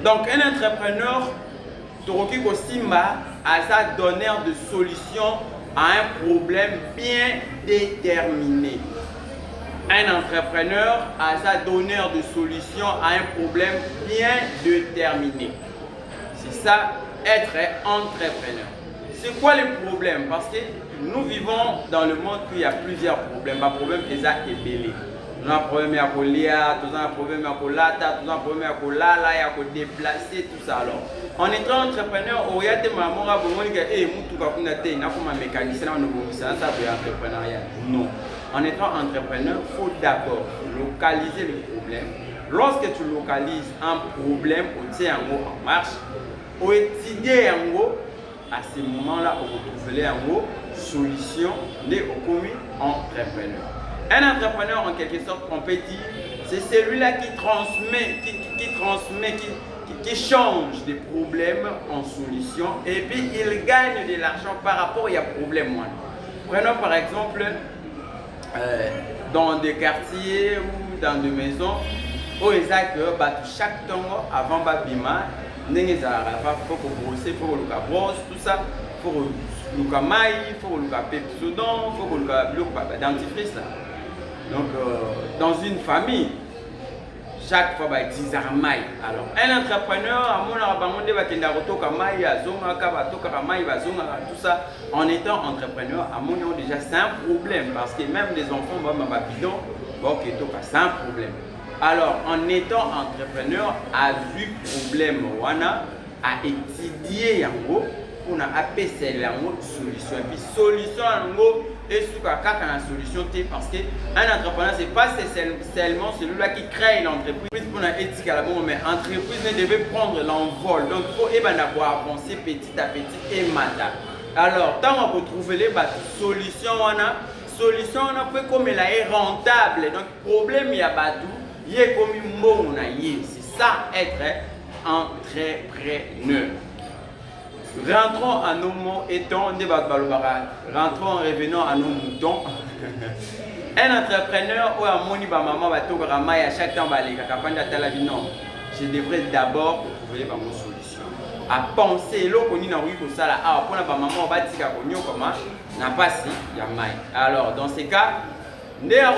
Donc un entrepreneur Toroki Kosimba a sa donneur de solution à un problème bien déterminé. Un entrepreneur a sa donneur de solution à un problème bien déterminé. C'est ça, être entrepreneur. C'est quoi le problème? Parce que nous vivons dans le monde où il y a plusieurs problèmes. Le problème est belé. Nous avons un problème à colia, nous avons un problème à colata, nous avons un problème à colala, à déplacer, tout ça. Alors, en étant entrepreneur, on regarde maman, on dit que mutu kakuna te, na comme mécanicien, on ne ça veut entrepreneuriat. Non. En étant entrepreneur, il faut d'abord localiser le problème. Lorsque tu localises un problème, on tient en marche, on étudie en gros. À ce moment-là, on retrouve une solution de entrepreneur. Un entrepreneur, en quelque sorte, on peut dire, c'est celui-là qui transmet, qui change des problèmes en solution et puis il gagne de l'argent par rapport à problème. Prenons par exemple dans des quartiers ou dans des maisons où ils ont chaque temps avant Babima. Il faut brosser, il faut brosse, tout ça, il faut le maï, il faut le pepsodon, il faut le dentifrice. Donc, dans une famille, chaque fois, il utilise un maï. Alors, un entrepreneur, tout ça, en étant entrepreneur, déjà c'est un problème parce que même les enfants, c'est un problème. Alors, en étant entrepreneur, a vu problème, a étudié pour appeler la solution. Et puis, solution, est sur la solution parce qu'un entrepreneur, ce n'est pas seulement celui-là qui crée l'entreprise pour l'éthique à la bombe, mais l'entreprise devait prendre l'envol. Donc, il faut avancer petit à petit et matin. Alors, tant on peut trouver les solutions, solution, on peut comme elle est rentable. Donc, problème, il y a bateau. C'est ça être entrepreneur. Rentrons à nos mots étant rentrons en revenant à nos moutons. Un entrepreneur ou un moni maman va tout à chaque temps non. Je devrais d'abord trouver ma solution. À penser l'eau qu'on a eu pour ça là. Ah pour la maman va dire qu'on comment n'a pas si y a maille. Alors dans ces cas, né à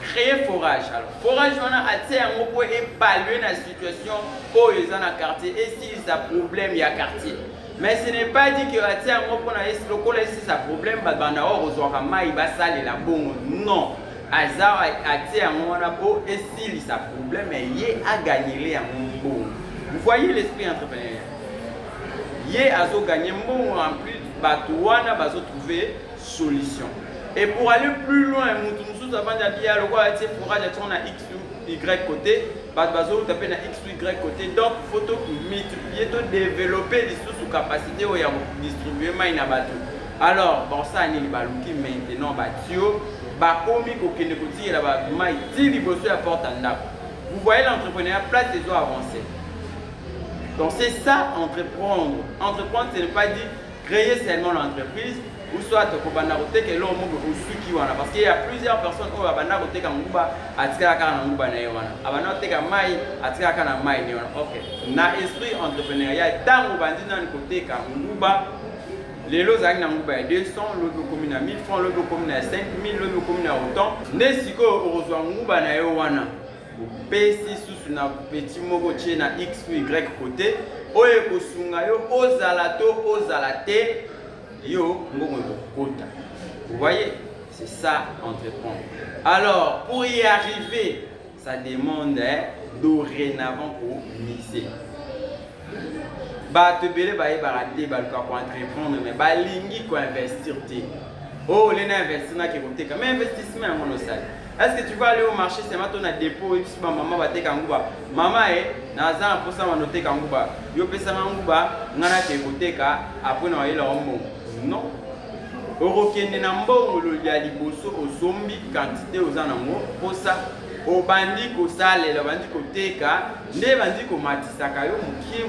créer forage. Alors, forage, on a atteint un mot pour évaluer la situation où ils sont dans le quartier et s'il y a un problème, il y a un quartier. Mais ce n'est pas dit que atteint un mot pour le si ça problème, il va saler la bombe. Non. Azar atteint un mot pour et s'il y a un problème, il y a gagné un bon. Vous voyez l'esprit entrepreneurial. Il y a gagné un bon en plus, il va trouver solution. Et pour aller plus loin, nous avons dit à forage on a X ou Y côté, bazo taper na X ou Y côté. Donc il faut multiplier, développer les sous-capacités où il y a distribué maï na bateau. Alors bon ça ni baluki maintenant batio, bakomi kokene koti la ba maï ti liboso ya porte en. Vous voyez l'entrepreneuriat place des eaux avancées. Donc c'est ça entreprendre. Entreprendre ce n'est pas dire créer seulement l'entreprise. Ou soit parce qu'il y a plusieurs personnes qui ont été l'esprit entrepreneurial, tant les lots à 200, l'autre commune à 1000 francs, l'autre commune à 5000, l'autre commune à autant. Nesiko, Orozoangouba na Yowana. PC sous na petit mogoche na X ou Y côté. Oye Kosungayo, Ozalato, Ozalate. Vous voyez, c'est ça entreprendre. Alors, pour y arriver, ça demande dorénavant pour miser. Te belé pour entreprendre, mais balingi ko investir. Oh, les investir na qui côté comme investissement à mon salle. Est-ce que tu vas aller au marché, c'est maintenant un dépôt et puis maman va te kanguba. Maman est dans un pour ça va noter kanguba. Yo pesa kanguba, ngana ke côté ka après na ile ombo. Non. Orokende na mbongo ya liboso ozombi quantité ozanango pour ça au bandi ko sale le bandi ko teka nde bandi ko matisaka yo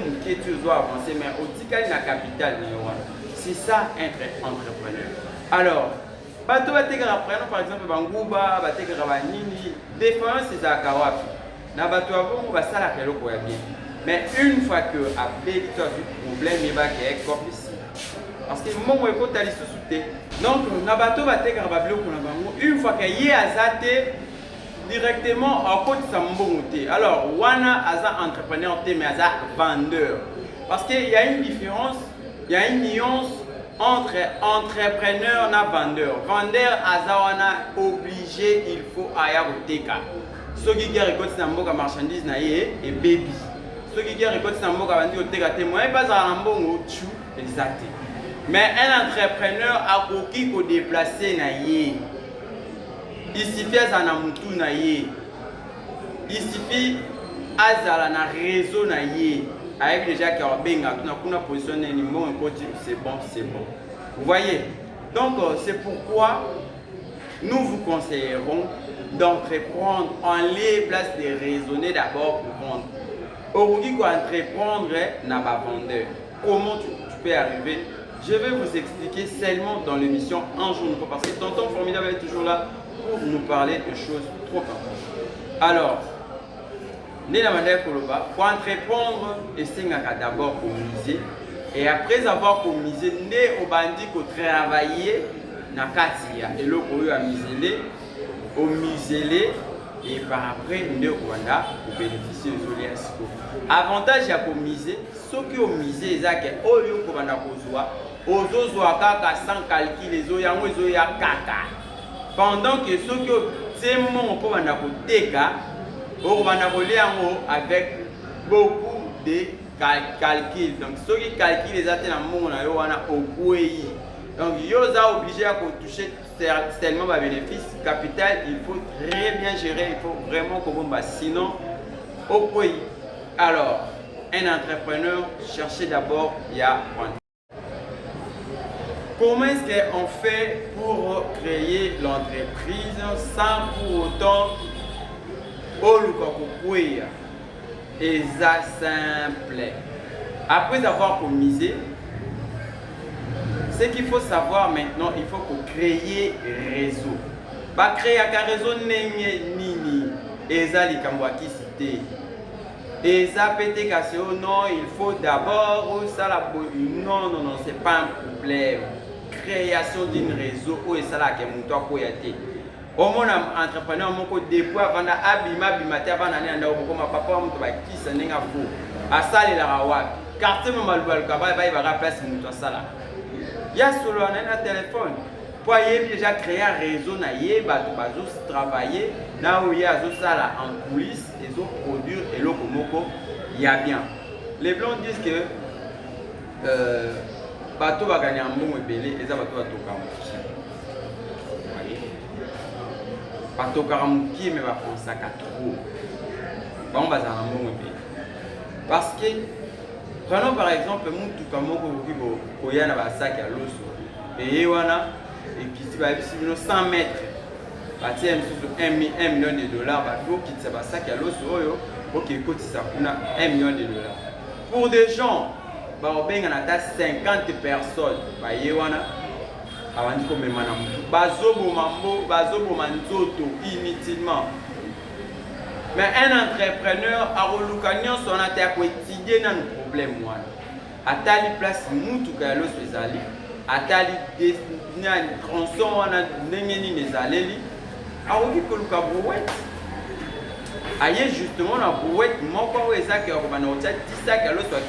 mukie tu zo avancer mais otikali na capital ni wana. C'est ça être entrepreneur. Alors bato batekaka par exemple banguba batekaka banini différence c'est za kawapi na bato abongo basalaka eloko ya bien Mais une fois que après tu as vu problème, il va y avoir ici. Parce que mon écoute à l'issue. Donc, Nabato va te garder une fois qu'il y a azate directement en côté de alors, wana aza entrepreneur mais aza vendeur. Parce qu'il y a une différence, il y a une nuance entre entrepreneur et vendeur. Vendeur aza wana obligé, il faut aller au teka. Ceux qui récoltent na marchandise na et baby. Ceux qui récoltent na mboka bandi au teka témoin pas à mbongo tu exact. Mais un entrepreneur a qui ko déplacer na yé. Il suffit à mutu na yé. Il suffit à na réseau na yé. Avec les gens qui ont bien positionné c'est bon, c'est bon. Vous voyez? Donc c'est pourquoi nous vous conseillerons d'entreprendre en les places de raisonner d'abord pour vendre. Aujourd'hui, quoi entreprendre n'a pas vendeur. Comment tu peux arriver? Je vais vous expliquer seulement dans l'émission Un jour nouveau parce que tonton Formidable est toujours là pour nous parler de choses trop importantes. Alors, pour entreprendre, essayez d'abord communiser et après avoir communiser, né au bandit pour travailler na katia et le courrier à miser au muselé et par après nous Rwanda pour bénéficier des audiences. Avantage à communiser, ceux qui ont misé ils ont au lieu pour banda kozwa ozo kaka sans calcul les oyango ezoya kaka pendant que ceux qui c'est mon pour banda koteka avec beaucoup de calculs. Donc, ceux qui calculent les attentes dans le monde, donc, ils sont obligés à toucher tellement de bénéfices. Capital, il faut très bien gérer, il faut vraiment qu'on sinon, au pays. Alors, un entrepreneur, cherchez d'abord, il y a comment est-ce qu'on fait pour créer l'entreprise sans pour autant et ça simple. Après avoir commisé, ce qu'il faut savoir maintenant, il faut créer réseau. Pas créer un réseau nini et ça les kambouaki cité. Et ça peut être non, il faut d'abord ça la non non non, c'est pas un problème. Création d'un réseau où ça là que mon toi koyate. Au moins, entrepreneur, mon côté depuis avant d'abima bimate avant d'aller en Europe, comme papa, mon toba qui s'en est à fou. À ça, il a rawa. Quartier, mon malbal, cabal, il va remplacer mon toit ça là. Il y a solo un téléphone. Pour y déjà créer un réseau, naïe, bateau, travailler, là où il y a ça là en coulisses, les autres produire et l'eau comme il y a bien. Les blancs disent que bateau va gagner un bon et belé, et ça va tout à tout. Parce que qui me va prendre ça trop. Bon, bah, parce que prenons par exemple Moutou Kamoko qui a un sac à l'os et wana et qui se 100 mètres. Bâti 1 million de dollars, qui se va sac à l'os pour qu'il coûte 1 million de dollars. Pour des gens, bah, on a 50 personnes. Bah, avant de commencer à faire bazobo manzoto inutilement. Mais un entrepreneur a reloucanio son attaque quotidien dans le problème. À telle place, moutou kalo spéciali. À telle tronçon, on a n'engeni les allées. A ouvi que le cabrouette. Aïe justement la brouette, mon corps est ça qui a remonté 10 sacs à l'eau soit